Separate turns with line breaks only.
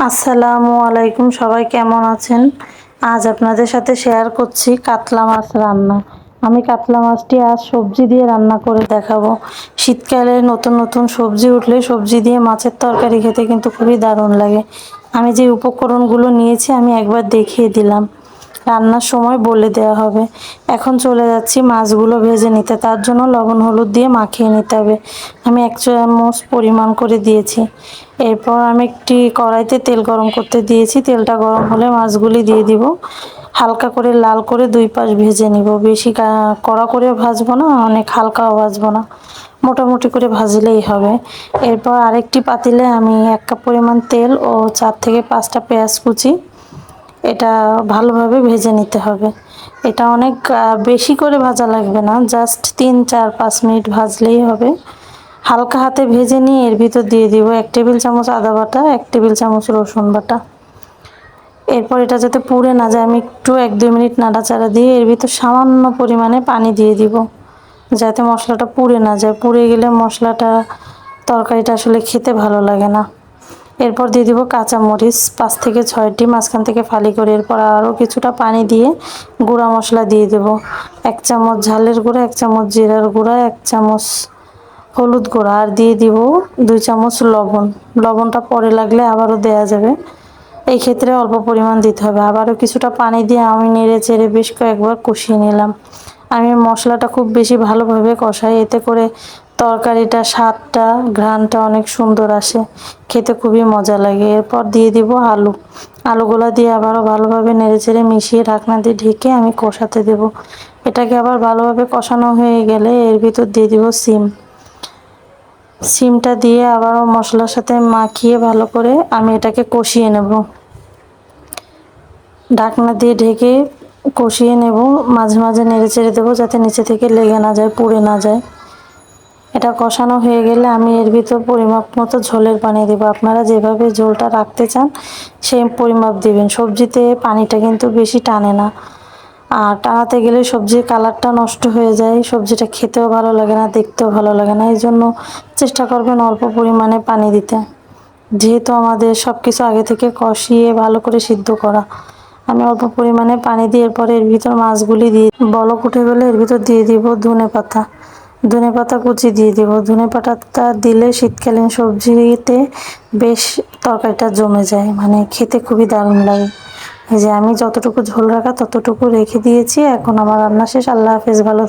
আসসালামু আলাইকুম, সবাই কেমন আছেন? আজ আপনাদের সাথে শেয়ার করছি কাতলা মাছ রান্না। আমি কাতলা মাছটি আজ সবজি দিয়ে রান্না করে দেখাবো। শীতকালে নতুন নতুন সবজি উঠলে সবজি দিয়ে মাছের তরকারি খেতে কিন্তু খুবই দারুণ লাগে। আমি যে উপকরণগুলো নিয়েছি আমি একবার দেখিয়ে দিলাম, রান্নার সময় বলে দেওয়া হবে। এখন চলে যাচ্ছি মাছগুলো ভেজে নিতে। তার জন্য লবণ হলুদ দিয়ে মাখিয়ে নিতে হবে। আমি 1 চামচ পরিমাণ করে দিয়েছি। এরপর আমি একটি কড়াইতে তেল গরম করতে দিয়েছি। তেলটা গরম হলে মাছগুলি দিয়ে দিব। হালকা করে লাল করে 2 পাশ ভেজে নিব। বেশি কড়া করে ভাজবো না, অনেক হালকাও ভাজবো না, মোটামুটি করে ভাজলেই হবে। এরপর আরেকটি পাতিলে আমি 1 কাপ পরিমাণ তেল ও 4 থেকে 5টা পেঁয়াজ কুচি এটা ভালোভাবে ভেজে নিতে হবে। এটা অনেক বেশি করে ভাজা লাগবে না, জাস্ট 3-4-5 মিনিট ভাজলেই হবে। হালকা হাতে ভেজে নিয়ে এর ভিতর দিয়ে দিব 1 টেবিল চামচ আদা বাটা, 1 টেবিল চামচ রসুন বাটা। এরপর এটা যাতে পুড়ে না যায় আমি একটু 1-2 মিনিট নাড়াচাড়া দিয়ে এর ভিতর সামান্য পরিমাণে পানি দিয়ে দিব, যাতে মশলাটা পুড়ে না যায়। পুড়ে গেলে মশলাটা তরকারিটা আসলে খেতে ভালো লাগে না। এরপর দিয়ে দিব কাঁচামরিচ 5 থেকে 6টি মাঝখান থেকে ফালি করে। এরপর আরও কিছুটা পানি দিয়ে গুঁড়া মশলা দিয়ে দেব। 1 চামচ ঝালের গুঁড়া, 1 চামচ জিরার গুঁড়া, 1 চামচ হলুদ গুঁড়া, আর দিয়ে দিব 2 চামচ লবণ। লবণটা পরে লাগলে আবারও দেয়া যাবে, এই ক্ষেত্রে অল্প পরিমাণ দিতে হবে। আবারও কিছুটা পানি দিয়ে আমি নেড়ে চেড়ে বেশ কয়েকবার কষিয়ে নিলাম। আমি মশলাটা খুব বেশি ভালোভাবে কষাই, এতে করে তরকারিটা স্বাদটা ঘ্রাণটা অনেক সুন্দর আসে, খেতে খুবই মজা লাগে। এরপর দিয়ে দিব আলুগুলা দিয়ে আবারও ভালোভাবে নেড়ে চেড়ে মিশিয়ে ঢাকনা দিয়ে ঢেকে আমি কষাতে দেব। এটাকে আবার ভালোভাবে কষানো হয়ে গেলে এর ভিতর দিয়ে দিব সিমটা দিয়ে আবারও মশলার সাথে মাখিয়ে ভালো করে আমি এটাকে কষিয়ে নেব। ঢাকনা দিয়ে ঢেকে কষিয়ে নেব, মাঝে মাঝে নেড়ে চেড়ে দেবো যাতে নিচে থেকে লেগে না যায়, পুড়ে না যায়। এটা কষানো হয়ে গেলে আমি এর ভিতর পরিমাপ মতো ঝোলের পানি দেবো। আপনারা যেভাবে ঝোলটা রাখতে চান সেই পরিমাপ দিবেন। সবজিতে পানিটা কিন্তু বেশি টানে না, আর টানাতে গেলে সবজির কালারটা নষ্ট হয়ে যায়, সবজিটা খেতেও ভালো লাগে না, দেখতেও ভালো লাগে না। এই জন্য চেষ্টা করবেন অল্প পরিমাণে পানি দিতে, যেহেতু আমাদের সব কিছু আগে থেকে কষিয়ে ভালো করে সিদ্ধ করা। আমি অল্প পরিমাণে পানি দিয়ে এরপরে এর ভিতর মাছগুলি দিয়ে বলক উঠে গেলে এর ভিতর দিয়ে দিব ধনেপাতা কুচি দিয়ে দিব। ধনেপাতাটা দিলে শীতকালীন সবজিতে বেশ তরকারিটা জমে যায়, মানে খেতে খুবই দারুণ লাগে। এই যে আমি যতটুকু ঝোল রাখা ততটুকু রেখে দিয়েছি। এখন আমার রান্না শেষ। আল্লাহ হাফেজ, ভালো।